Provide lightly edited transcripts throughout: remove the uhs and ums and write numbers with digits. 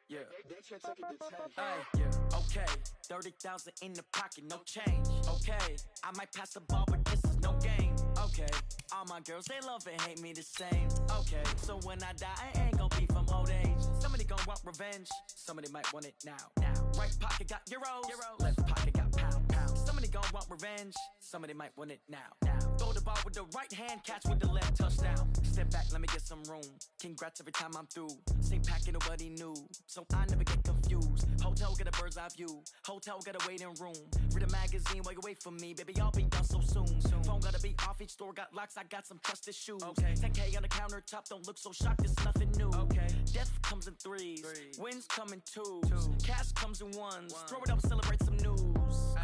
Yeah. Yeah. Okay. 30,000 in the pocket, no change. Okay. I might pass the ball, but this is no game. Okay. All my girls, they love and hate me the same. Okay. So when I die, I ain't gon' be from old age. Somebody gon' want revenge. Somebody might want it now. Right pocket got euros. Left pocket got pound. Somebody gon' want revenge. Somebody might want it now. Throw the ball with the right hand, catch with the left, touchdown. Step back, let me get some room. Congrats every time I'm through. Same packet, nobody knew, so I never get confused. Hotel got a bird's eye view. Hotel got a waiting room. Read a magazine while you wait for me, baby. I'll be done so soon. Phone gotta be off. Each store got locks. I got some trusted shoes. 10K on the countertop. Don't look so shocked. It's nothing new. Death comes in threes. Wins come in twos. Cash comes in ones. Throw it up, celebrate some news.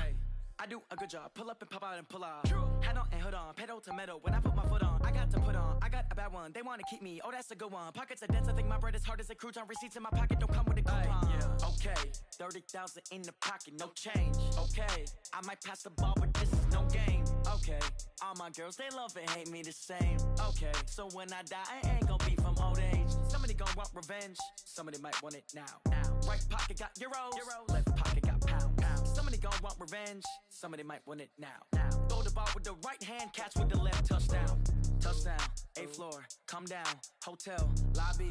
I do a good job. Pull up and pop out and pull out. Head on and hood on. Pedal to metal. When I put my foot on, I got to put on. I got a bad one. They want to keep me. Oh, that's a good one. Pockets are dense. I think my bread is hard as a crouton. Receipts in my pocket don't come with a coupon. Okay. 30,000 in the pocket. No change. Okay. I might pass the ball, but this is no game. Okay. All my girls, they love and hate me the same. Okay. So when I die, I ain't gon' be from old age. Somebody gon' want revenge. Somebody might want it now. Right pocket got euros. Left pocket got pound. Somebody gon' want revenge. Somebody might want it now. Throw the ball with the right hand, catch with the left, touchdown. Touchdown, 8th floor, come down. Hotel, lobby.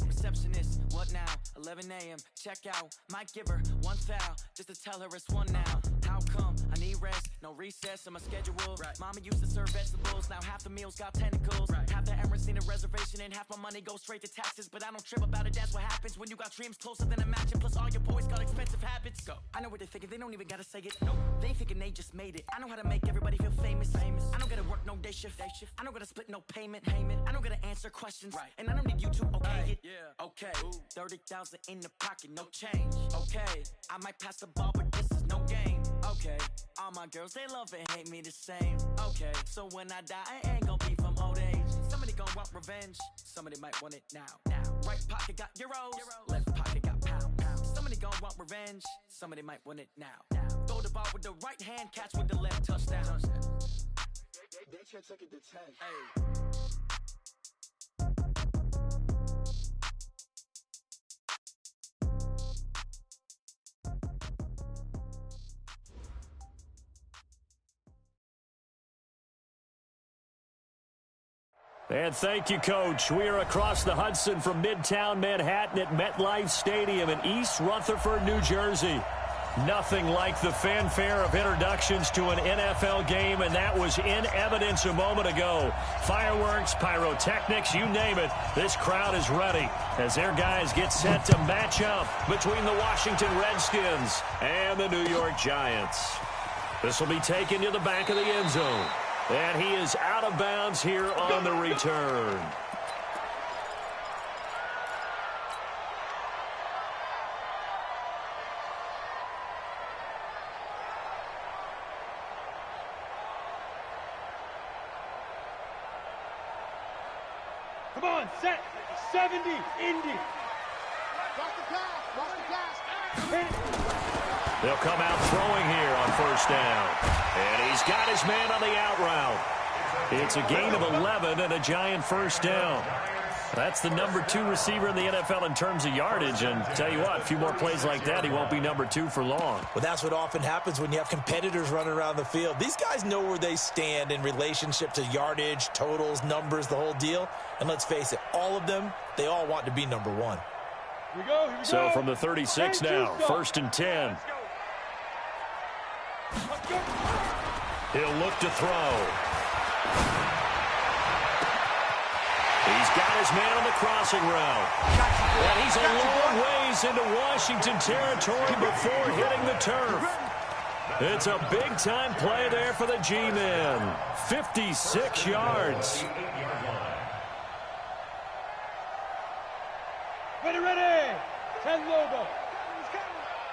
Receptionist, what now? 11 a.m., check out. Might give her one foul, just to tell her it's one now. How come? I need rest, no recess in my schedule. Mama used to serve vegetables, now half the meals got tentacles. Half the errands need a reservation and half my money goes straight to taxes. But I don't trip about it, that's what happens when you got dreams closer than a mansion. Plus all your boys got expensive habits. Go. I know what they're thinking, they don't even gotta say it. Nope. They thinking they just made it. I know how to make everybody feel famous. I don't gotta work no day shift. I don't gotta split no payment. I don't gotta answer questions. And I don't need you to okay it. Okay, 30,000 in the pocket, no change. Okay, I might pass the ball, but this is no game. Okay, all my girls, they love and hate me the same. Okay, so when I die, I ain't gon' be from old age. Somebody gon' want revenge. Somebody might want it now. Right pocket got euros. Left pocket got pound. Somebody gon' want revenge. Somebody might want it now. Throw the ball with the right hand, catch with the left, touchdown. They took it to 10. And thank you, Coach. We are across the Hudson from Midtown Manhattan at MetLife Stadium in East Rutherford, New Jersey. Nothing like the fanfare of introductions to an NFL game, and that was in evidence a moment ago. Fireworks, pyrotechnics, you name it. This crowd is ready as their guys get set to match up between the Washington Redskins and the New York Giants. This will be taken to the back of the end zone. And he is out of bounds here on the return. Come on, set. 70, Indy. Watch the pass. They'll come out throwing here on first down. And he's got his man on the out route. It's a gain of 11 and a giant first down. That's the number 2 receiver in the NFL in terms of yardage. And tell you what, a few more plays like that, he won't be number 2 for long. Well, that's what often happens when you have competitors running around the field. These guys know where they stand in relationship to yardage, totals, numbers, the whole deal. And let's face it, all of them, they all want to be number 1. Here we go. So from the 36 now, first and 10. He'll look to throw. He's got his man on the crossing route. And he's a long ways into Washington territory before hitting the turf. It's a big-time play there for the G-men. 56 yards. Ready. 10 Lobo.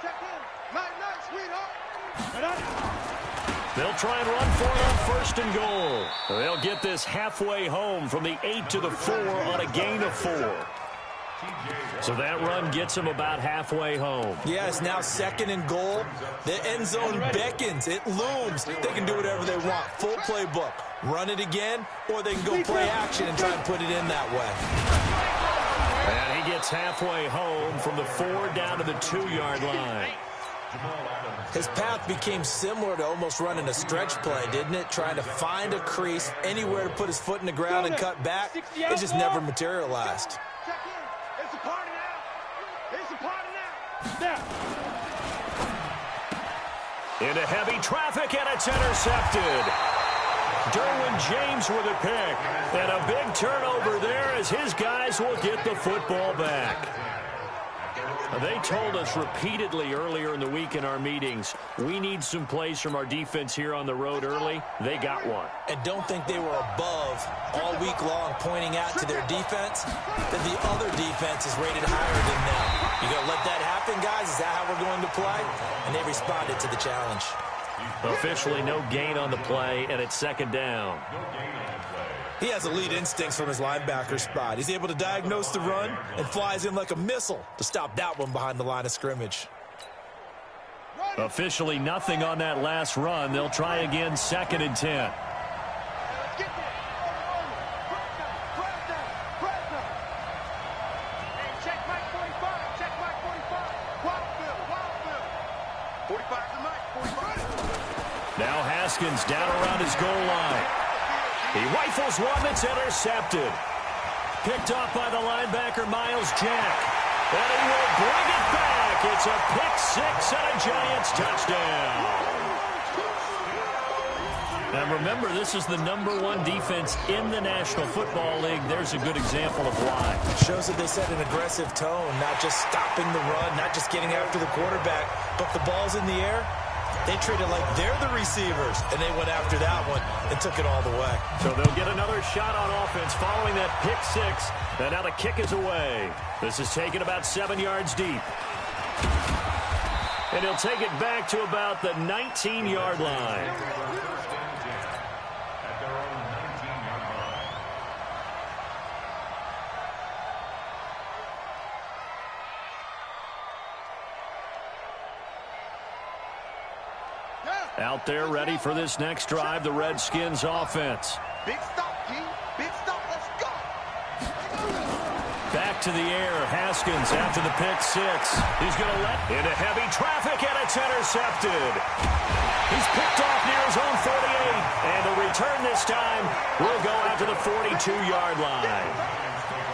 Check in. Night, sweetheart. They'll try and run for it on first and goal. They'll get this halfway home from the 8 to the 4 on a gain of 4. So that run gets them about halfway home. Yes, now second and goal. The end zone beckons. It looms. They can do whatever they want. Full playbook. Run it again, or they can go play action and try and put it in that way. And he gets gets halfway home from the 4 down to the 2-yard line. His path became similar to almost running a stretch play, didn't it? Trying to find a crease, anywhere to put his foot in the ground and cut back. It just never materialized. Check in. It's a party now. It's a party now. Into heavy traffic, and it's intercepted. Derwin James with a pick. And a big turnover there as his guys will get the football back. They told us repeatedly earlier in the week in our meetings, we need some plays from our defense here on the road early. They got one. And don't think they were above all week long pointing out to their defense that the other defense is rated higher than them. You going to let that happen, guys? Is that how we're going to play? And they responded to the challenge. Officially no gain on the play, and it's 2nd down. He has elite instincts from his linebacker spot. He's able to diagnose the run and flies in like a missile to stop that one behind the line of scrimmage. Officially nothing on that last run. They'll try again, 2nd and 10. Now Haskins down around his goal line. He rifles one that's intercepted. Picked off by the linebacker, Miles Jack. And he will bring it back. It's a pick 6 and a Giants touchdown. And remember, this is the #1 defense in the National Football League. There's a good example of why. Shows that they set an aggressive tone, not just stopping the run, not just getting after the quarterback, but the ball's in the air. They treated like they're the receivers, and they went after that one and took it all the way. So they'll get another shot on offense following that pick 6. And now the kick is away. This is taken about 7 yards deep. And he'll take it back to about the 19-yard line. Out there ready for this next drive, the Redskins offense. Big stop, G. Big stop. Let's go. Back to the air. Haskins after the pick 6. He's going to let into heavy traffic, and it's intercepted. He's picked off near his own 48. And the return this time will go out to the 42-yard line.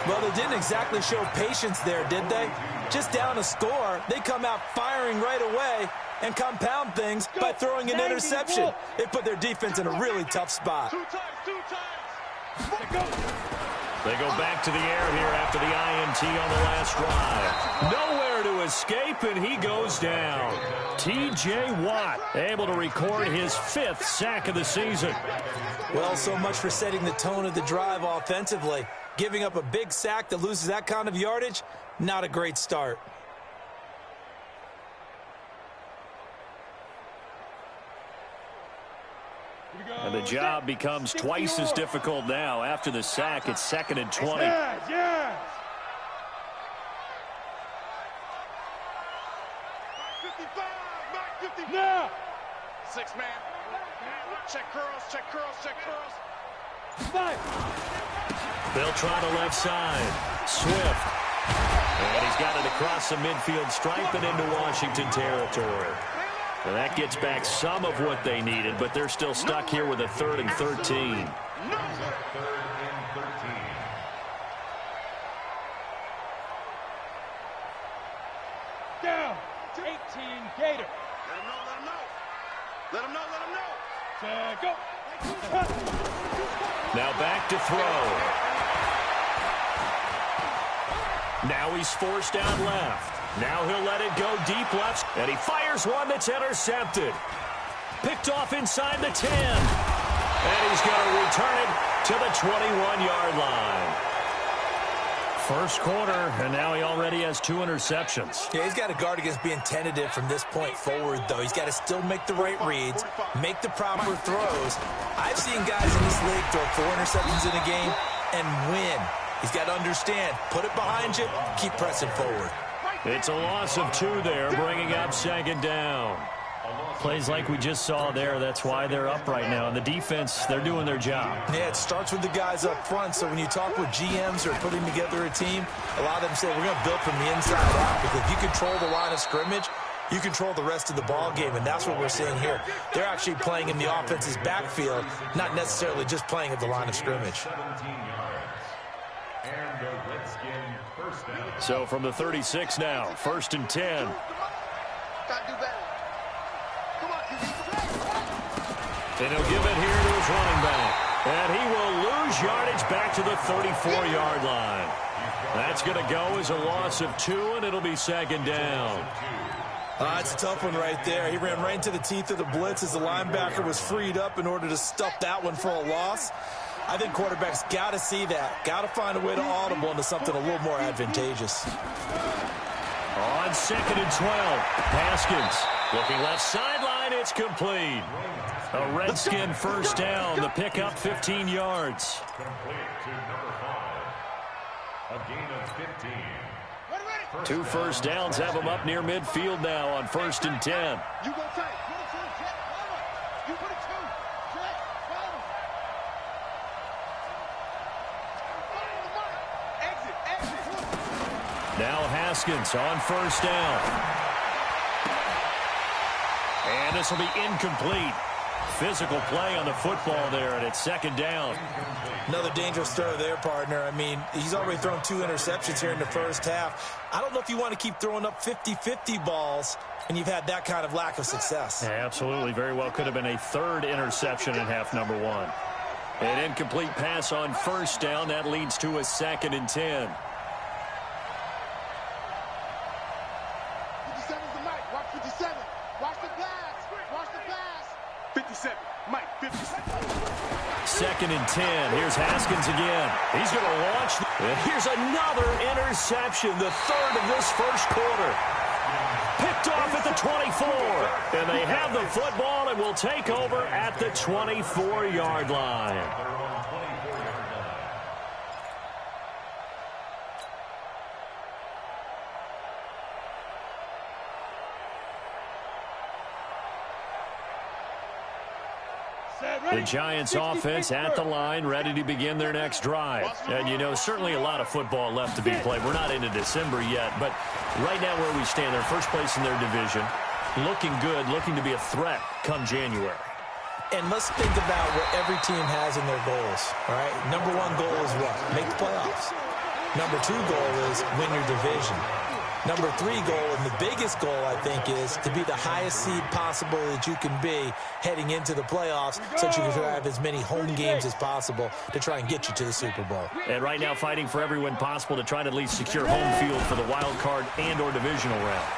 Well, they didn't exactly show patience there, did they? Just down a score, they come out firing right away and compound things by throwing an interception. They put their defense in a really tough spot. Two times. They go back to the air here after the INT on the last drive. Nowhere to escape, and he goes down. T.J. Watt able to record his 5th sack of the season. Well, so much for setting the tone of the drive offensively. Giving up a big sack that loses that kind of yardage, not a great start. And the job becomes twice as difficult now. After the sack, it's 2nd and 20. Yeah. 55. Now. 6-man. Check curls. Check curls. Check curls. 5. They'll try the left side. Swift. And he's got it across the midfield stripe and into Washington territory. And that gets back some of what they needed, but they're still stuck here with a 3rd and 13. Down. 18 Gator. Let him know. Go. Now back to throw. Now he's forced down left. Now he'll let it go deep left, and he fires one that's intercepted. Picked off inside the 10. And he's going to return it to the 21-yard line. First quarter, and now he already has 2 interceptions. Yeah, he's got to guard against being tentative from this point forward, though. He's got to still make the right reads, make the proper throws. I've seen guys in this league throw 4 interceptions in a game and win. He's got to understand, put it behind you, keep pressing forward. It's a loss of 2 there, bringing up 2nd down. Plays like we just saw there. That's why they're up right now. And the defense, they're doing their job. Yeah, it starts with the guys up front. So when you talk with GMs who are putting together a team, a lot of them say we're going to build from the inside out, because if you control the line of scrimmage, you control the rest of the ball game, and that's what we're seeing here. They're actually playing in the offense's backfield, not necessarily just playing at the line of scrimmage. So from the 36 now, 1st and 10. And he'll give it here to his running back. And he will lose yardage back to the 34-yard line. That's going to go as a loss of 2, and it'll be 2nd down. It's a tough one right there. He ran right into the teeth of the blitz as the linebacker was freed up in order to stuff that one for a loss. I think quarterbacks got to see that. Got to find a way to audible into something a little more advantageous. On 2nd and 12, Haskins looking left sideline. It's complete. A Redskin first down. The pickup 15 yards. A gain of 15. 2 first downs have him up near midfield now on 1st and 10. You go tight. You put it 2. Exit. Now Haskins on 1st down. And this will be incomplete. Physical play on the football there, and it's 2nd down. Another dangerous throw there, partner. I mean, he's already thrown 2 interceptions here in the first half. I don't know if you want to keep throwing up 50-50 balls, and you've had that kind of lack of success. Yeah, absolutely. Very well could have been a 3rd interception in half number 1. An incomplete pass on 1st down. That leads to a 2nd and 10. 57's the mic. Watch 57. Watch the pass. Watch the pass. 57. Mike, 57. 2nd and 10. Here's Haskins again. He's going to launch. And here's another interception, the 3rd of this first quarter. Picked off at the 24. And they have the football and will take over at the 24-yard line. The Giants offense at the line, ready to begin their next drive. And, you know, certainly a lot of football left to be played. We're not into December yet, but right now where we stand, they're first place in their division, looking good, looking to be a threat come January. And let's think about what every team has in their goals, all right? Number 1 goal is what? Make the playoffs. Number 2 goal is win your division. Number 3 goal, and the biggest goal, I think, is to be the highest seed possible that you can be heading into the playoffs so that you can have as many home games as possible to try and get you to the Super Bowl. And right now fighting for every win possible to try to at least secure home field for the wild card and or divisional round.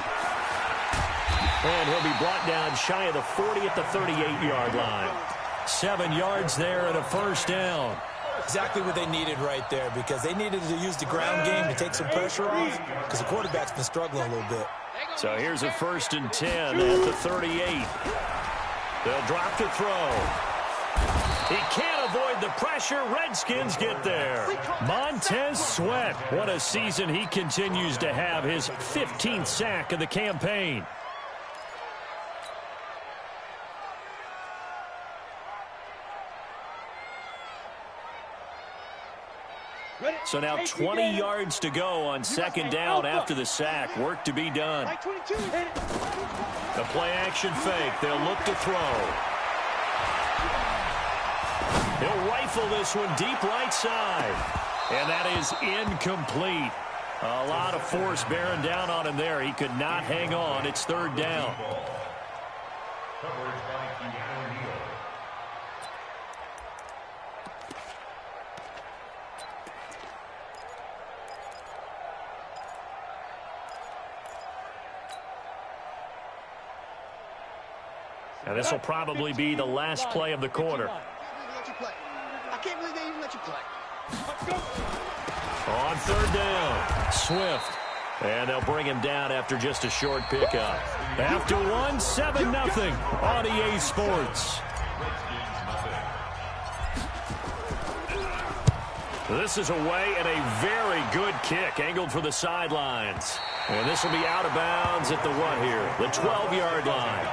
And he'll be brought down shy of the 40 at the 38-yard line. 7 yards there and a first down. Exactly what they needed right there, because they needed to use the ground game to take some pressure off, because the quarterback's been struggling a little bit. So here's a 1st and 10 at the 38. They'll drop to throw. He can't avoid the pressure. Redskins get there. Montez Sweat. What a season he continues to have. His 15th sack of the campaign. So now 20 yards to go on 2nd down after the sack. Work to be done. The play-action fake. They'll look to throw. He'll rifle this one deep right side. And that is incomplete. A lot of force bearing down on him there. He could not hang on. It's 3rd down. And this will probably be the last play of the quarter. I can't believe they even let you play. On 3rd down, Swift. And they'll bring him down after just a short pickup. After 1, 7-0 on EA Sports. This is away and a very good kick, angled for the sidelines. And this will be out of bounds at the what here? The 12-yard line.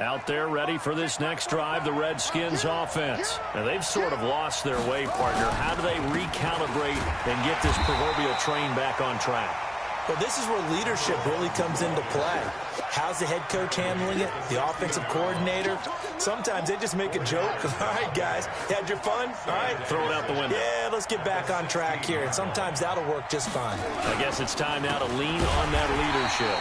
Out there ready for this next drive, the Redskins offense. Now, they've sort of lost their way, partner. How do they recalibrate and get this proverbial train back on track? Well, this is where leadership really comes into play. How's the head coach handling it? The offensive coordinator? Sometimes they just make a joke. All right, guys, you had your fun? All right. Throw it out the window. Yeah, let's get back on track here. And sometimes that'll work just fine. I guess it's time now to lean on that leadership.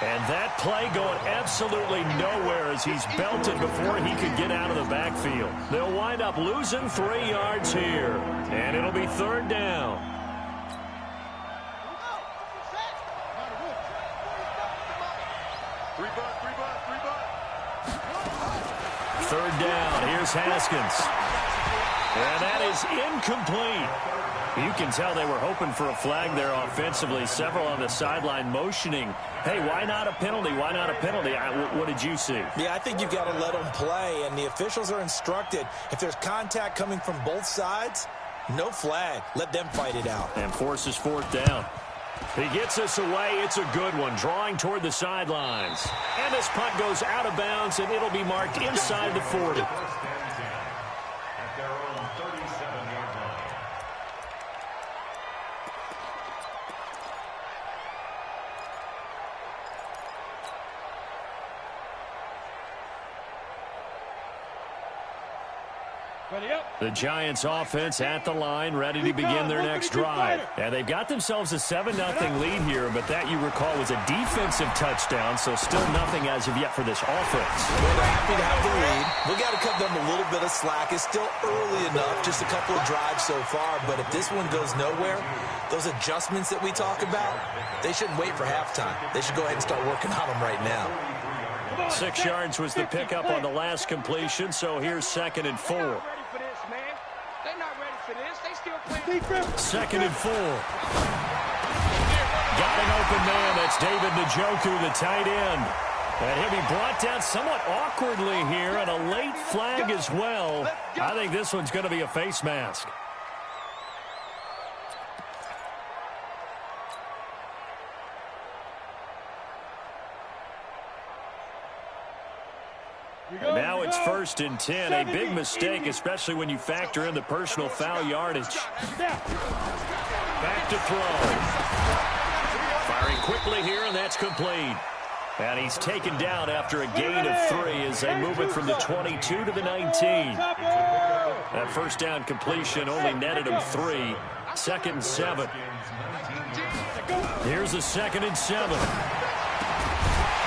And that play going absolutely nowhere as he's belted before he could get out of the backfield. They'll wind up losing 3 yards here. And it'll be 3rd down. Third down. Here's Haskins. And that is incomplete. You can tell they were hoping for a flag there offensively. Several on the sideline motioning. Hey, why not a penalty? Why not a penalty? What did you see? Yeah, I think you've got to let them play, and the officials are instructed. If there's contact coming from both sides, no flag. Let them fight it out. And forces 4th down. He gets us away. It's a good one, drawing toward the sidelines. And this punt goes out of bounds, and it'll be marked inside the 40. At their own 37-yard line. The Giants offense at the line, ready to begin their next drive. And they've got themselves a 7-0 lead here, but that, you recall, was a defensive touchdown, so still nothing as of yet for this offense. Well, they're happy to have the lead. We got to cut them a little bit of slack. It's still early enough, just a couple of drives so far, but if this one goes nowhere, those adjustments that we talk about, they shouldn't wait for halftime. They should go ahead and start working on them right now. 6 yards was the pickup on the last completion, so here's 2nd and 4. 2nd and 4. Got an open man. That's David Njoku, the tight end. And he'll be brought down somewhat awkwardly here, and a late flag as well. I think this one's going to be a face mask. And now it's 1st and 10. A big mistake, especially when you factor in the personal foul yardage. Back to throw. Firing quickly here, and that's complete. And he's taken down after a gain of 3 as they move it from the 22 to the 19. That first down completion only netted him 3. 2nd and 7. Here's a 2nd and 7.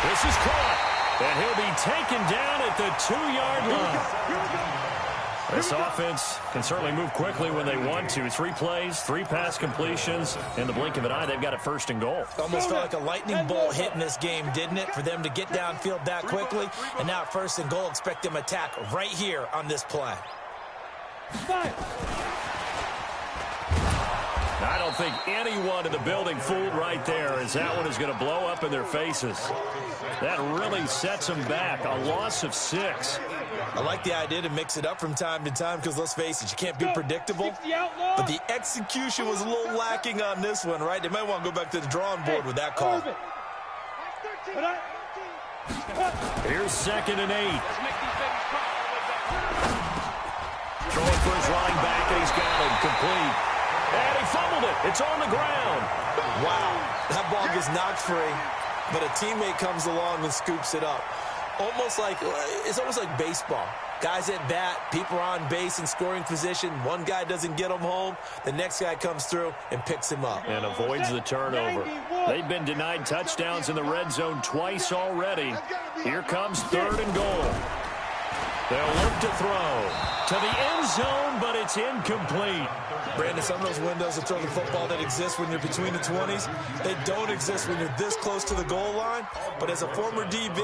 This is caught. And he'll be taken down at the 2-yard line. This offense can certainly move quickly when they want to. 3 plays, 3 pass completions. In the blink of an eye, they've got it 1st and goal. Almost felt like a lightning bolt hit in this game, didn't it? For them to get downfield that quickly. And now 1st and goal, expect them to attack right here on this play. I don't think anyone in the building fooled right there, as that one is going to blow up in their faces. That really sets them back. A loss of 6. I like the idea to mix it up from time to time because, let's face it, you can't be predictable. But the execution was a little lacking on this one, right? They might want to go back to the drawing board with that call. Here's 2nd and 8. Throwing for his running back, and he's got him complete. And he fumbled it. It's on the ground. Wow. That ball gets knocked free, but a teammate comes along and scoops it up. It's almost like baseball. Guys at bat, people are on base in scoring position. One guy doesn't get him home. The next guy comes through and picks him up. And avoids the turnover. They've been denied touchdowns in the red zone twice already. Here comes 3rd and goal. They'll look to throw to the end zone, but it's incomplete. Brandon, some of those windows of throwing the football that exist when you're between the 20s, they don't exist when you're this close to the goal line. But as a former DB,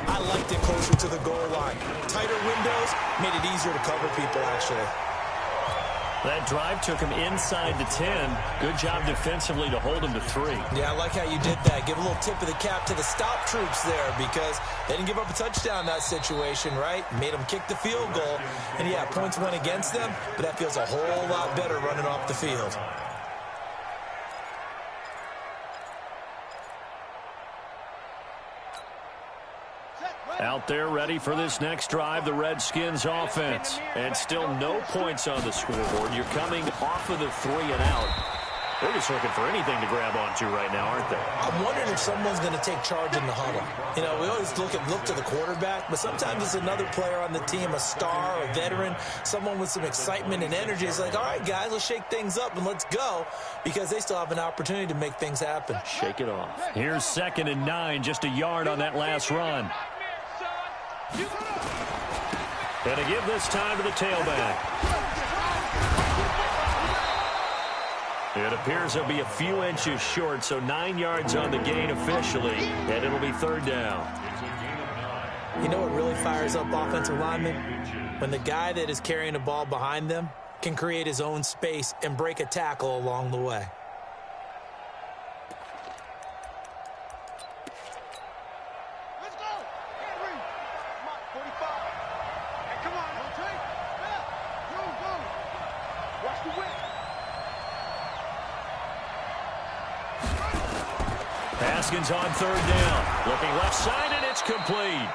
I liked it closer to the goal line. Tighter windows made it easier to cover people, actually. That drive took him inside the 10. Good job defensively to hold him to 3. Yeah, I like how you did that. Give a little tip of the cap to the stop troops there because they didn't give up a touchdown in that situation, right? Made them kick the field goal. And, yeah, points went against them, but that feels a whole lot better running off the field. Out there ready for this next drive, the Redskins offense. And still no points on the scoreboard. You're coming off of the 3 and out. They're just looking for anything to grab onto right now, aren't they? I'm wondering if someone's going to take charge in the huddle. You know, we always look to the quarterback, but sometimes it's another player on the team, a star, a veteran, someone with some excitement and energy. It's like, all right, guys, let's shake things up and let's go, because they still have an opportunity to make things happen. Shake it off. Here's 2nd and 9, just a yard on that last run. And to give this time to the tailback. It appears he'll be a few inches short, so 9 yards on the gain officially, and it'll be 3rd down. You know what really fires up offensive linemen? When the guy that is carrying the ball behind them can create his own space and break a tackle along the way. Let's go. Henry. Come on, 45. Hey, come on. Rotate. Yeah. Go. Watch the whip. Haskins on 3rd down. Looking left side, and it's complete.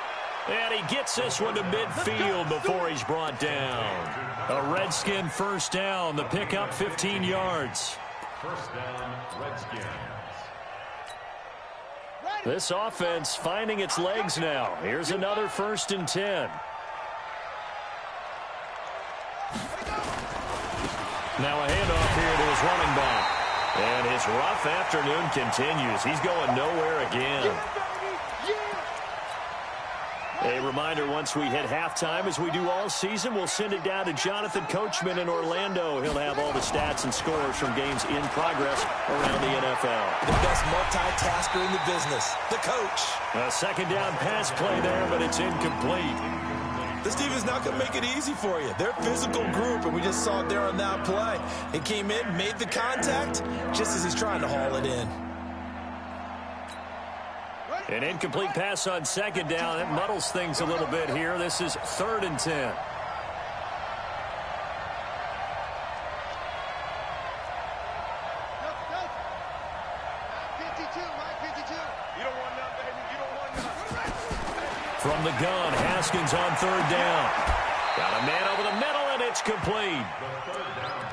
And he gets this one to midfield before he's brought down. A Redskin 1st down. The pickup 15 yards. 1st down, Redskins. This offense finding its legs now. Here's another 1st and 10. Now a handoff here to his running back. And his rough afternoon continues. He's going nowhere again. A reminder, once we hit halftime, as we do all season, we'll send it down to Jonathan Coachman in Orlando. He'll have all the stats and scores from games in progress around the NFL. The best multitasker in the business, the coach. A 2nd down pass play there, but it's incomplete. This defense not going to make it easy for you. They're a physical group, and we just saw it there on that play. He came in, made the contact, just as he's trying to haul it in. An incomplete pass on 2nd down. That muddles things a little bit here. This is 3rd and 10. From the gun, Haskins on 3rd down. Got a man over the middle, and it's complete.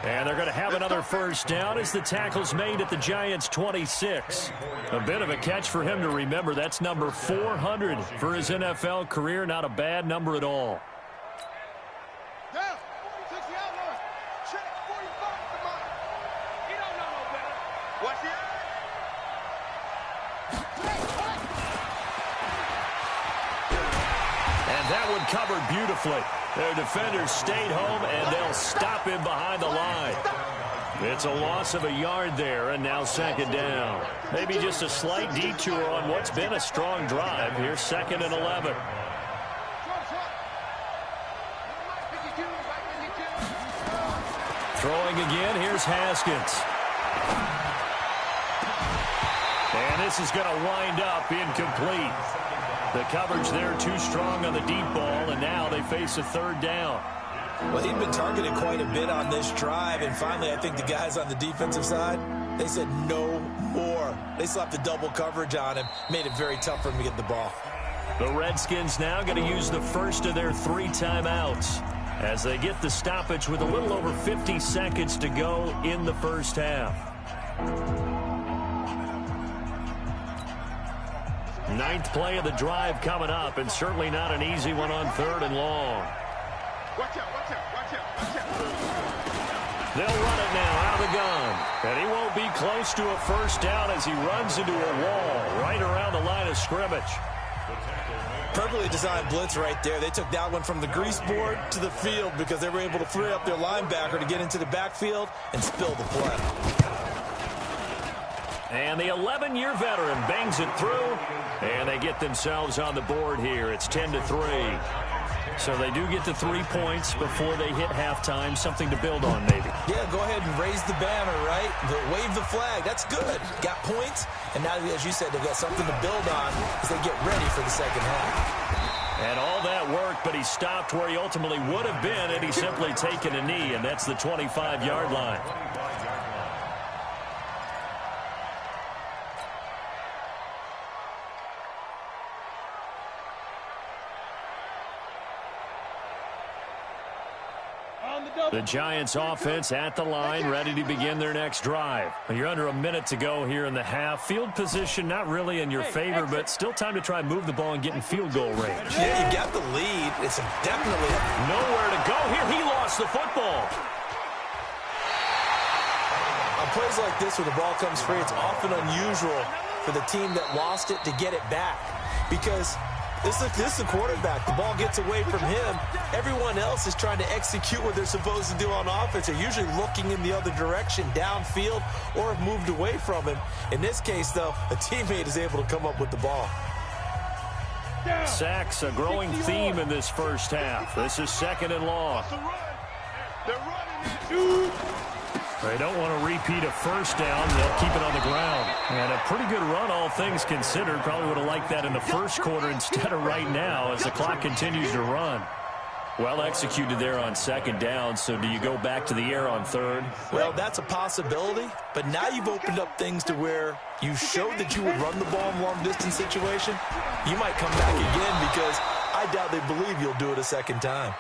And they're going to have another 1st down as the tackle's made at the Giants' 26. A bit of a catch for him to remember. That's number 400 for his NFL career. Not a bad number at all. That one covered beautifully. Their defenders stayed home, and they'll stop him behind the line. It's a loss of a yard there, and now 2nd down. Maybe just a slight detour on what's been a strong drive. Here's 2nd and 11. Throwing again, here's Haskins. And this is going to wind up incomplete. The coverage there too strong on the deep ball, and now they face a 3rd down. Well, he'd been targeted quite a bit on this drive, and finally I think the guys on the defensive side, they said no more. They slapped the double coverage on him, made it very tough for him to get the ball. The Redskins now going to use the first of their 3 timeouts as they get the stoppage with a little over 50 seconds to go in the 1st half. 9th play of the drive coming up, and certainly not an easy one on 3rd and long. Watch out, watch out, watch out, watch out. They'll run it now out of the gun. And he won't be close to a 1st down as he runs into a wall right around the line of scrimmage. Perfectly designed blitz right there. They took that one from the grease board to the field because they were able to free up their linebacker to get into the backfield and spill the play. And the 11-year veteran bangs it through, and they get themselves on the board here. It's 10-3. So they do get the 3 points before they hit halftime, something to build on maybe. Yeah, go ahead and raise the banner, right? Wave the flag. That's good. Got points, and now, as you said, they've got something to build on as they get ready for the 2nd half. And all that work, but he stopped where he ultimately would have been had he simply taken a knee, and that's the 25-yard line. The Giants offense at the line, ready to begin their next drive. You're under a minute to go here in the half. Field position not really in your favor, but still time to try and move the ball and get in field goal range. Yeah, you got the lead. It's definitely nowhere to go here. He lost the football. On plays like this where the ball comes free, it's often unusual for the team that lost it to get it back because this is the quarterback. The ball gets away from him. Everyone else is trying to execute what they're supposed to do on offense. They're usually looking in the other direction, downfield, or have moved away from him. In this case, though, a teammate is able to come up with the ball. Sacks, a growing theme in this first half. This is 2nd and long. They don't want to repeat a first down. They'll keep it on the ground. And a pretty good run, all things considered. Probably would have liked that in the first quarter instead of right now as the clock continues to run. Well executed there on 2nd down. So do you go back to the air on 3rd? Well, that's a possibility. But now you've opened up things to where you showed that you would run the ball in long-distance situation. You might come back again because I doubt they believe you'll do it a second time.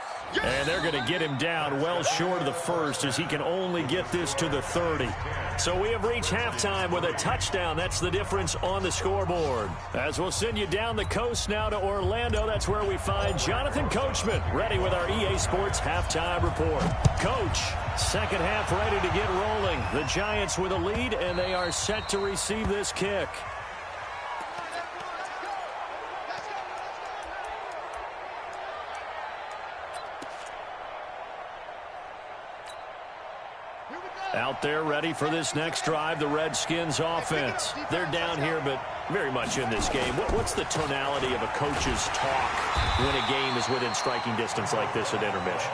And they're going to get him down well short of the first as he can only get this to the 30. So we have reached halftime with a touchdown. That's the difference on the scoreboard. As we'll send you down the coast now to Orlando, that's where we find Jonathan Coachman ready with our EA Sports halftime report. Coach, second half ready to get rolling. The Giants with a lead, and they are set to receive this kick. Out there ready for this next drive, the Redskins offense. They're down here, but very much in this game. What's the tonality of a coach's talk when a game is within striking distance like this at intermission?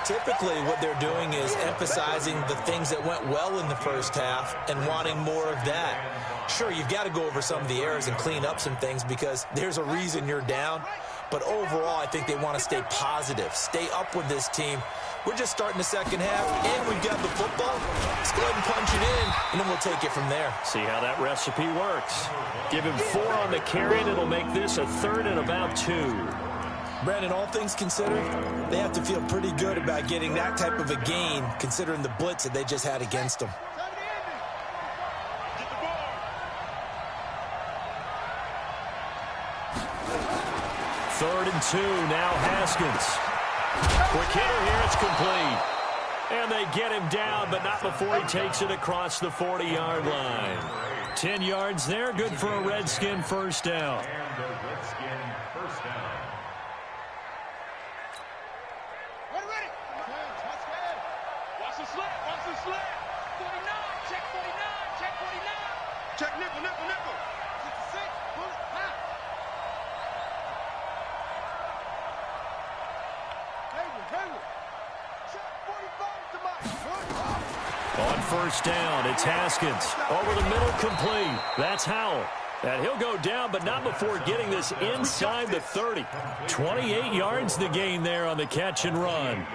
Typically, what they're doing is emphasizing the things that went well in the first half and wanting more of that. Sure, you've got to go over some of the errors and clean up some things because there's a reason you're down. But overall, I think they want to stay positive, stay up with this team. We're just starting the second half, and we've got the football. Let's go ahead and punch it in, and then we'll take it from there. See how that recipe works. Give him 4 on the carry, and it'll make this a 3rd and about 2. Brandon, all things considered, they have to feel pretty good about getting that type of a gain, considering the blitz that they just had against them. Third and 2, now Haskins. Quick hitter here, it's complete. And they get him down, but not before he takes it across the 40-yard line. 10 yards there, good for a Redskin first down. And the Redskin first down. Ready. Watch the slap. 49. Check 49. Check 49. Check nickel. 66. Pull it. Half. Hayward. Check 45 to Mike. On first down, it's Haskins. Over the middle, complete. That's Howell. And he'll go down, but not before getting this inside the 30. 28 yards the gain there on the catch and run.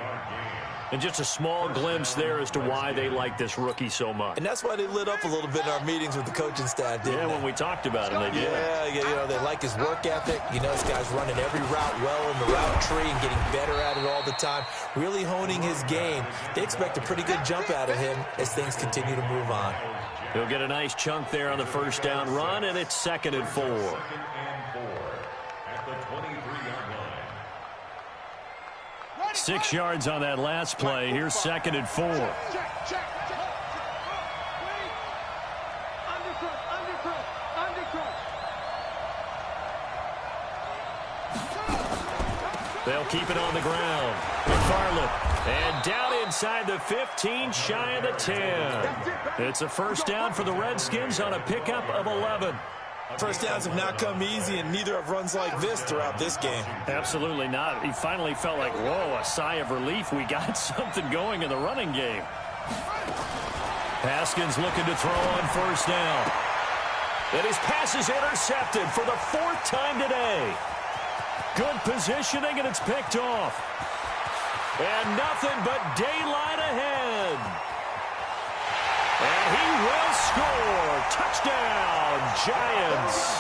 And just a small glimpse there as to why they like this rookie so much. And that's why they lit up a little bit in our meetings with the coaching staff, didn't they? When we talked about him, they did. Yeah, they like his work ethic. You know, this guy's running every route well in the route tree and getting better at it all the time, really honing his game. They expect a pretty good jump out of him as things continue to move on. He'll get a nice chunk there on the first down run, and it's 2nd and 4. 2nd and 4 at the 23-yard line. 6 yards on that last play. Here's 2nd and 4. Check. They'll keep it on the ground. McFarland. And down inside the 15, shy of the 10. It's a first down for the Redskins on a pickup of 11. First downs have not come easy, and neither have runs like this throughout this game. Absolutely not. He finally felt like, whoa, a sigh of relief. We got something going in the running game. Haskins looking to throw on first down. And his pass is intercepted for the 4th time today. Good positioning, and it's picked off. And nothing but daylight ahead. And he will score. Touchdown, Giants.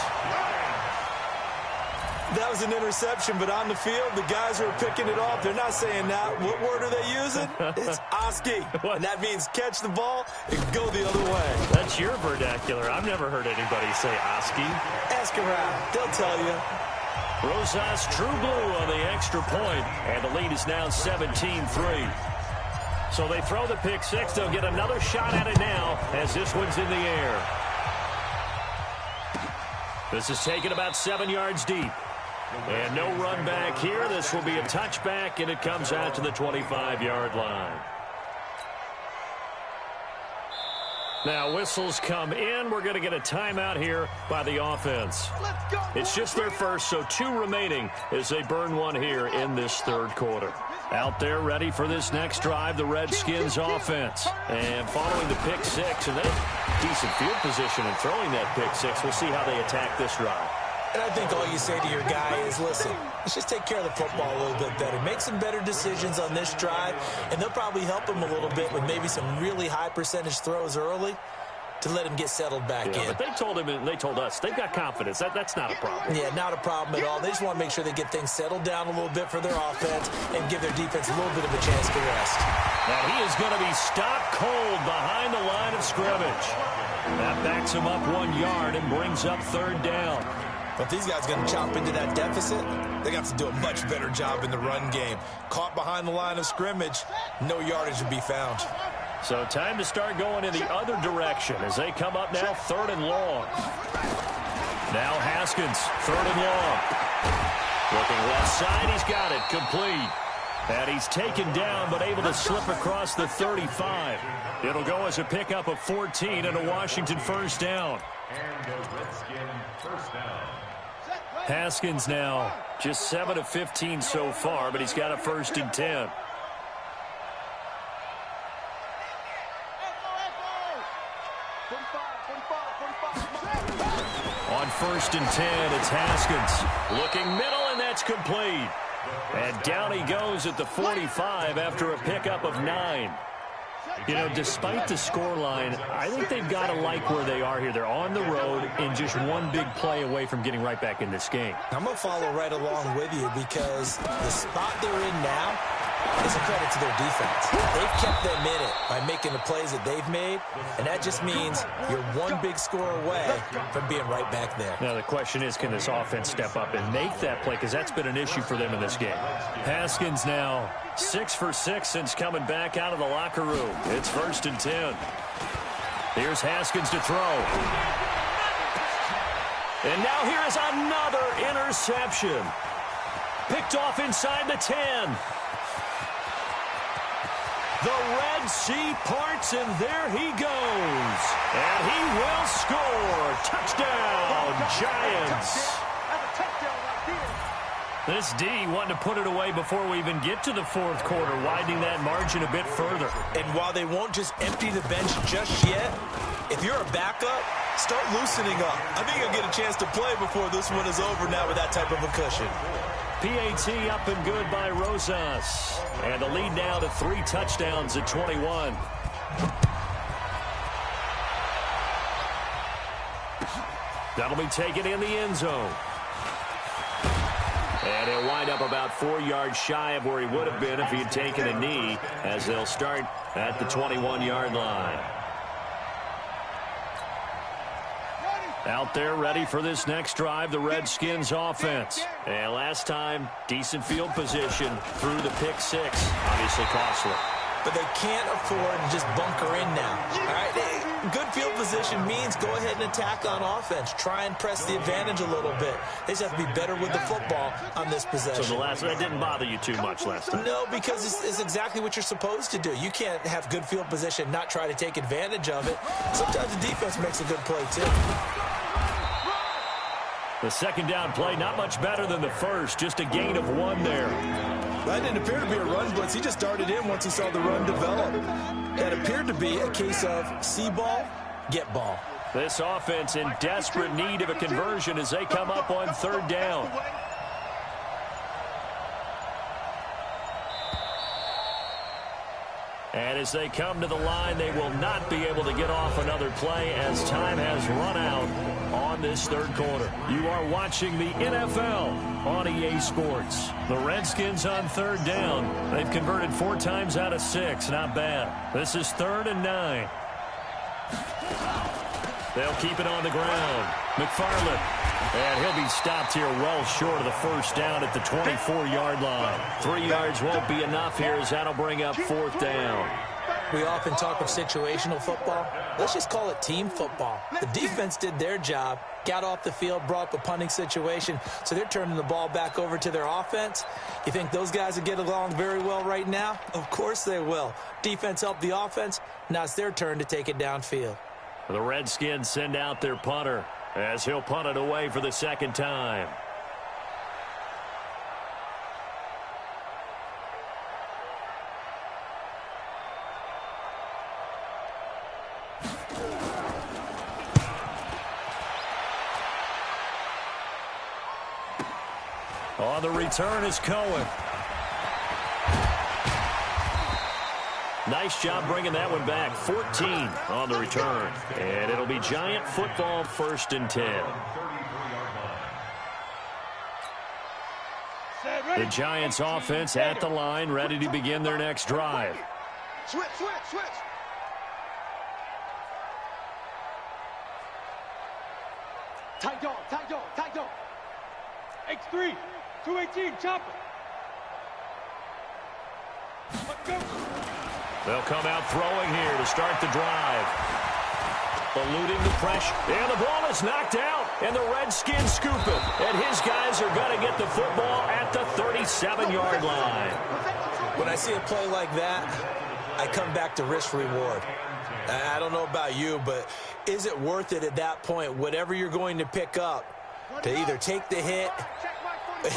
That was an interception, but on the field, the guys who are picking it off, they're not saying that. What word are they using? It's Oski. And that means catch the ball and go the other way. That's your vernacular. I've never heard anybody say Oski. Ask around. They'll tell you. Rosas true blue on the extra point, and the lead is now 17-3. So they throw the pick six. They'll get another shot at it now as this one's in the air. This is taken about 7 yards deep. And no run back here. This will be a touchback, and it comes out to the 25-yard line. Now, whistles come in. We're going to get a timeout here by the offense. It's just their first, so 2 remaining as they burn one here in this third quarter. Out there ready for this next drive, the Redskins offense. And following the pick six, and they have decent field position and throwing that pick six. We'll see how they attack this drive. And I think all you say to your guy is, listen, let's just take care of the football a little bit better. Make some better decisions on this drive, and they'll probably help him a little bit with maybe some really high percentage throws early to let him get settled back in. But they told him and they told us they've got confidence. That's not a problem. Yeah, not a problem at all. They just want to make sure they get things settled down a little bit for their offense and give their defense a little bit of a chance to rest. Now he is going to be stopped cold behind the line of scrimmage. That backs him up 1 yard and brings up third down. But these guys are going to chop into that deficit. They got to do a much better job in the run game. Caught behind the line of scrimmage, no yardage to be found. So time to start going in the other direction as they come up now, third and long. Now Haskins, third and long. Looking left side, he's got it, complete. And he's taken down, but able to slip across the 35. It'll go as a pickup of 14 and a Washington first down. And a Redskin first down. Haskins now just 7 of 15 so far, but he's got a first and 10. On first and 10, it's Haskins. Looking middle, and that's complete. And down he goes at the 45 after a pickup of 9. You know, despite the scoreline, I think they've got to like where they are here. They're on the road and just one big play away from getting right back in this game. I'm going to follow right along with you because the spot they're in now is a credit to their defense. They've kept them in it by making the plays that they've made, and that just means you're one big score away from being right back there. Now the question is, can this offense step up and make that play? Because that's been an issue for them in this game. Haskins now 6 for 6 since coming back out of the locker room. It's first and 10. Here's Haskins to throw. And now here is another interception. Picked off inside the 10. The Red Sea parts, and there he goes. And he will score. Touchdown, Giants. This D wanting to put it away before we even get to the fourth quarter, widening that margin a bit further. And while they won't just empty the bench just yet, if you're a backup, start loosening up. I think you'll get a chance to play before this one is over now with that type of a cushion. PAT up and good by Rosas. And the lead now to 3 touchdowns at 21. That'll be taken in the end zone. And he'll wind up about 4 yards shy of where he would have been if he had taken a knee, as they'll start at the 21-yard line. Out there ready for this next drive, the Redskins offense. And last time, decent field position through the pick six. Obviously costly. But they can't afford to just bunker in now. All right, good field position means go ahead and attack on offense. Try and press the advantage a little bit. They just have to be better with the football on this possession. So that didn't bother you too much last time? No, because it's exactly what you're supposed to do. You can't have good field position, not try to take advantage of it. Sometimes the defense makes a good play, too. The second down play, not much better than the first. Just a gain of 1 there. That didn't appear to be a run blitz. He just darted in once he saw the run develop. That appeared to be a case of see ball, get ball. This offense in desperate need of a conversion as they come up on third down. And as they come to the line, they will not be able to get off another play as time has run out on this third quarter. You are watching the NFL on EA Sports. The Redskins on third down. They've converted 4 times out of 6. Not bad. This is 3rd and 9. They'll keep it on the ground. McFarland. And he'll be stopped here well short of the first down at the 24-yard line. 3 yards won't be enough here as that'll bring up 4th down. We often talk of situational football. Let's just call it team football. The defense did their job, got off the field, brought up a punting situation, so they're turning the ball back over to their offense. You think those guys will get along very well right now? Of course they will. Defense helped the offense. Now it's their turn to take it downfield. The Redskins send out their punter as he'll punt it away for the second time. On the return is Cohen. Nice job bringing that one back. 14 on the return. And it'll be Giant football, 1st and 10. The Giants offense at the line, ready to begin their next drive. Switch. Tight dog. X3, 218, chopper. Let's go. They'll come out throwing here to start the drive. Eluding the pressure. And the ball is knocked out. And the Redskins scoop it. And his guys are going to get the football at the 37-yard line. When I see a play like that, I come back to risk-reward. I don't know about you, but is it worth it at that point, whatever you're going to pick up, to either take the hit,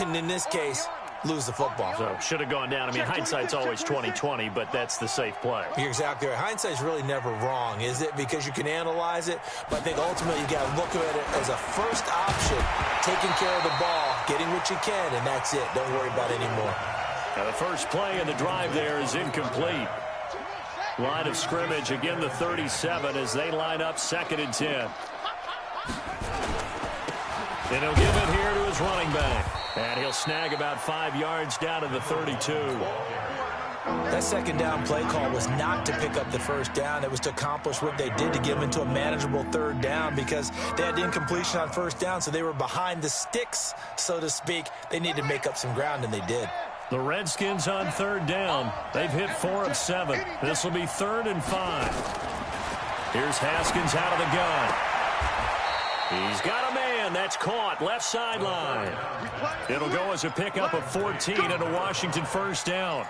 and in this case, lose the football? So should have gone down. I mean, hindsight's always 20/20, but that's the safe play. You're exactly right. Hindsight's really never wrong, is it? Because you can analyze it, but I think ultimately you got to look at it as a first option, taking care of the ball, getting what you can, and that's it. Don't worry about it anymore. Now the first play in the drive there is incomplete. Line of scrimmage, again the 37 as they line up 2nd and 10. And he'll give it here to his running back. And he'll snag about 5 yards down to the 32. That second down play call was not to pick up the first down. It was to accomplish what they did, to get them into a manageable 3rd down, because they had incompletion on 1st down, so they were behind the sticks, so to speak. They needed to make up some ground, and they did. The Redskins on 3rd down. They've hit 4 of 7. This will be 3rd and 5. Here's Haskins out of the gun. He's got a man. That's caught. Left sideline. It'll go as a pickup of 14 and a Washington 1st down.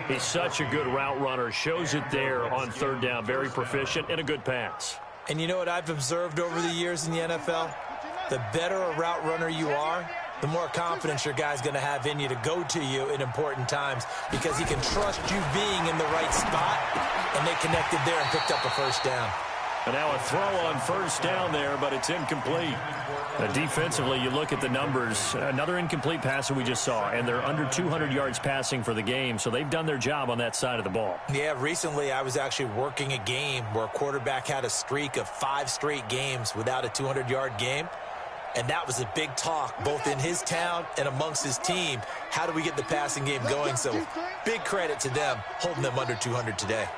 He's such a good route runner. Shows it there on 3rd down. Very proficient and a good pass. And you know what I've observed over the years in the NFL? The better a route runner you are, the more confidence your guy's going to have in you to go to you in important times, because he can trust you being in the right spot, and they connected there and picked up a 1st down. And now a throw on 1st down there, but it's incomplete. Defensively, you look at the numbers. Another incomplete pass that we just saw, and they're under 200 yards passing for the game, so they've done their job on that side of the ball. Yeah, recently I was actually working a game where a quarterback had a streak of 5 straight games without a 200-yard game. And that was a big talk, both in his town and amongst his team. How do we get the passing game going? So big credit to them, holding them under 200 today.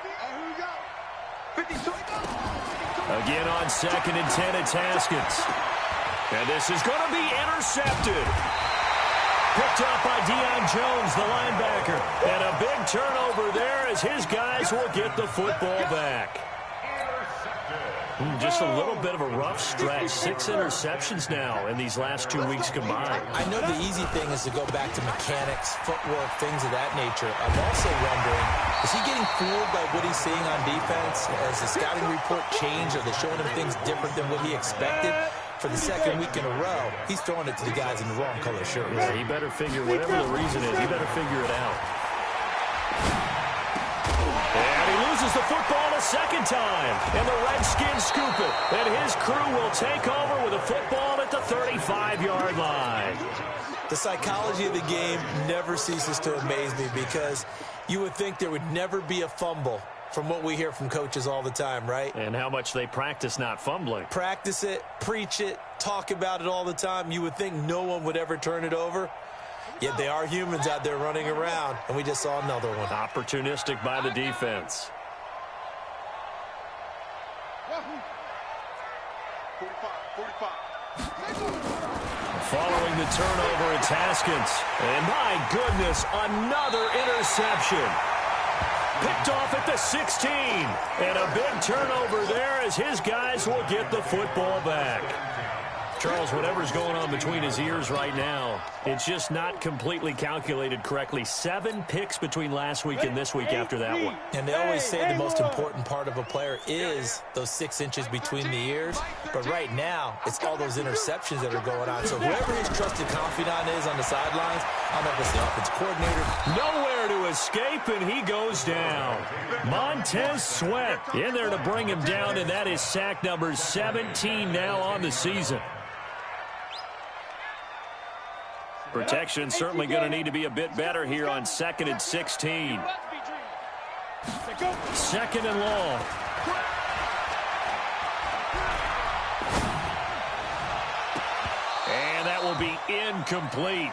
Again on 2nd and 10, it's Haskins. And this is going to be intercepted. Picked up by Deion Jones, the linebacker. And a big turnover there as his guys will get the football back. Just a little bit of a rough stretch. 6 interceptions now in these last 2 weeks combined. I know the easy thing is to go back to mechanics, footwork, things of that nature. I'm also wondering, is he getting fooled by what he's seeing on defense? Has the scouting report changed? Are they showing him things different than what he expected? For the 2nd week in a row, he's throwing it to the guys in the wrong color shirts. Yeah, he better figure, whatever the reason is, he better figure it out. And he loses the football a 2nd time. And the Redskins scoop it. And his crew will take over with a football at the 35-yard line. The psychology of the game never ceases to amaze me, because you would think there would never be a fumble from what we hear from coaches all the time, right? And how much they practice not fumbling. Practice it, preach it, talk about it all the time. You would think no one would ever turn it over. Yet they are humans out there running around, and we just saw another one. Opportunistic by the defense. 45. Following the turnover, it's Haskins. And my goodness, another interception. Picked off at the 16. And a big turnover there as his guys will get the football back. Charles, whatever's going on between his ears right now, it's just not completely calculated correctly. 7 picks between last week and this week after that one. And they always say the most important part of a player is those 6 inches between the ears. But right now, it's all those interceptions that are going on. So whoever his trusted confidant is on the sidelines, I don't know if it's the offense coordinator. Nowhere to escape, and he goes down. Montez Sweat in there to bring him down, and that is sack number 17 now on the season. Protection certainly going to need to be a bit better here on 2nd and 16. 2nd and long. And that will be incomplete.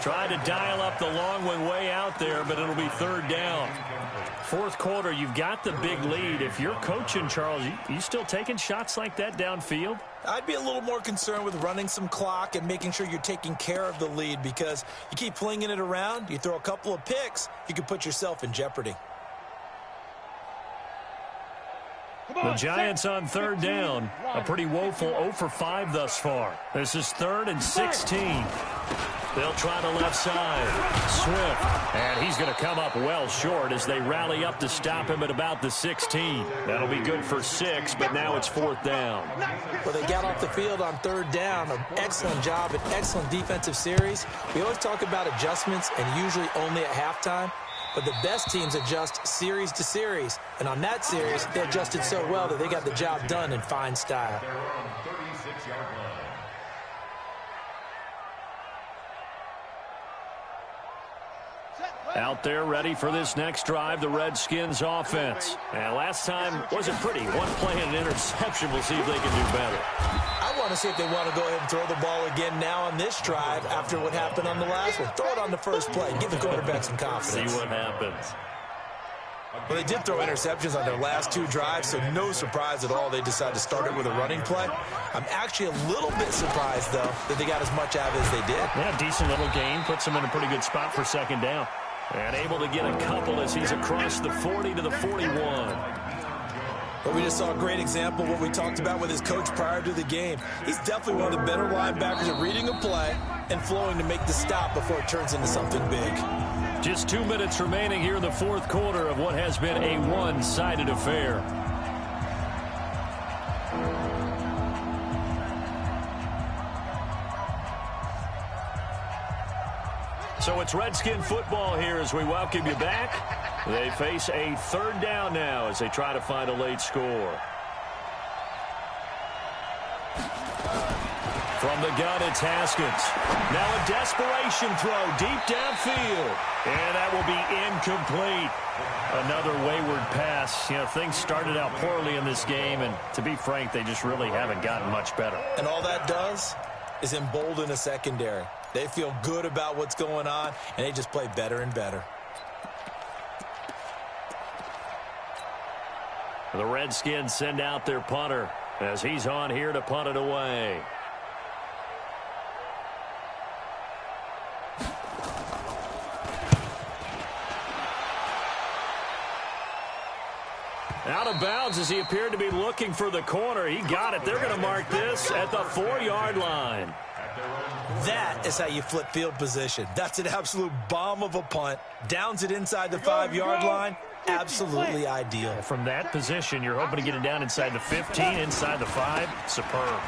Try to dial up the long one way out there, but it'll be 3rd down. 4th quarter, you've got the big lead. If you're coaching, Charles, you still taking shots like that downfield? I'd be a little more concerned with running some clock and making sure you're taking care of the lead, because you keep flinging it around, you throw a couple of picks, you can put yourself in jeopardy. The Giants on 3rd down. A pretty woeful 0 for 5 thus far. This is 3rd and 16. They'll try the left side. Swift. And he's going to come up well short as they rally up to stop him at about the 16. That'll be good for 6, but now it's 4th down. Well, they got off the field on 3rd down. An excellent job, an excellent defensive series. We always talk about adjustments, and usually only at halftime. But the best teams adjust series to series. And on that series, they adjusted so well that they got the job done in fine style. Out there ready for this next drive, the Redskins offense. And last time wasn't pretty. One play and an interception. We'll see if they can do better. I want to see if they want to go ahead and throw the ball again now on this drive after what happened on the last one. Throw it on the first play. Give the quarterback some confidence. See what happens. Well, they did throw interceptions on their last 2 drives, so no surprise at all they decided to start it with a running play. I'm actually a little bit surprised, though, that they got as much out of it as they did. Yeah, decent little gain. Puts them in a pretty good spot for 2nd down. And able to get a couple as he's across the 40 to the 41. But we just saw a great example of what we talked about with his coach prior to the game. He's definitely one of the better linebackers at reading a play and flowing to make the stop before it turns into something big. Just 2 minutes remaining here in the 4th quarter of what has been a one-sided affair. So it's Redskin football here as we welcome you back. They face a 3rd down now as they try to find a late score. From the gun, it's Haskins. Now a desperation throw deep downfield. And that will be incomplete. Another wayward pass. You know, things started out poorly in this game, and to be frank, they just really haven't gotten much better. And all that does is embolden a secondary. They feel good about what's going on, and they just play better and better. The Redskins send out their punter as he's on here to punt it away. Out of bounds as he appeared to be looking for the corner. He got it. They're going to mark this at the 4-yard line. That is how you flip field position. That's an absolute bomb of a punt. Downs it inside the 5-yard line. Absolutely ideal. From that position, you're hoping to get it down inside the 15, inside the 5. Superb.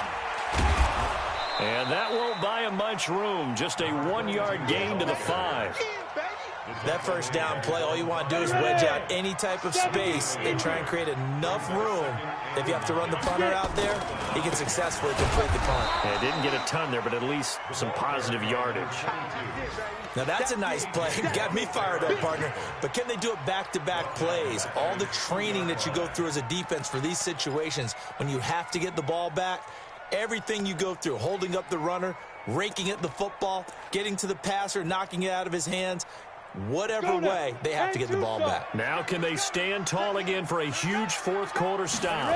And that won't buy him much room. Just a 1-yard gain to the 5. That first down play, all you want to do is wedge out any type of space and try and create enough room. If you have to run the punter out there, he can successfully complete the punt. Yeah, didn't get a ton there, but at least some positive yardage. Now, that's a nice play. Got me fired up, partner. But can they do it back-to-back plays? All the training that you go through as a defense for these situations, when you have to get the ball back, everything you go through, holding up the runner, raking at the football, getting to the passer, knocking it out of his hands, whatever way, they have to get the ball back. Now can they stand tall again for a huge fourth quarter stop?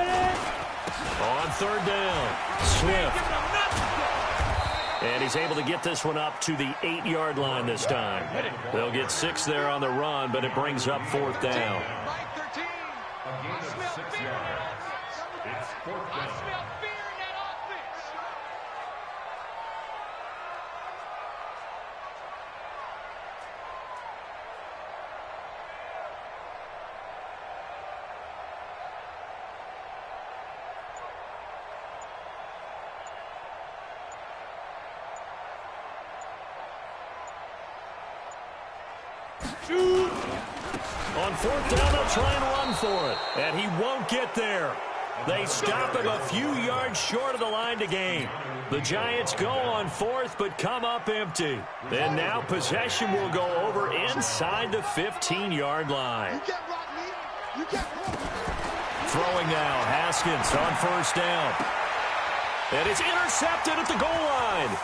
On third down, Swift. And he's able to get this one up to the 8-yard line this time. They'll get 6 there on the run, but it brings up fourth down. A gain of 6 yards. It's fourth down. On fourth down, they'll try and run for it. And he won't get there. They stop him a few yards short of the line to gain. The Giants go on fourth, but come up empty. And now possession will go over inside the 15-yard line. Throwing now, Haskins on first down. And it's intercepted at the goal line.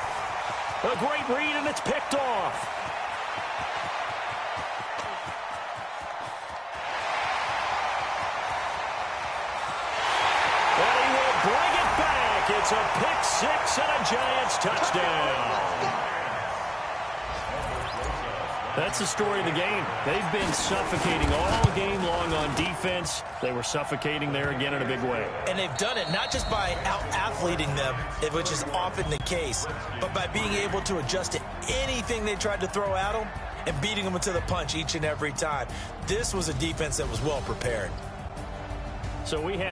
A great read, and it's picked off. It's a pick six and a Giants touchdown. That's the story of the game. They've been suffocating all game long on defense. They were suffocating there again in a big way. And they've done it not just by out-athleting them, which is often the case, but by being able to adjust to anything they tried to throw at them and beating them to the punch each and every time. This was a defense that was well prepared. So we have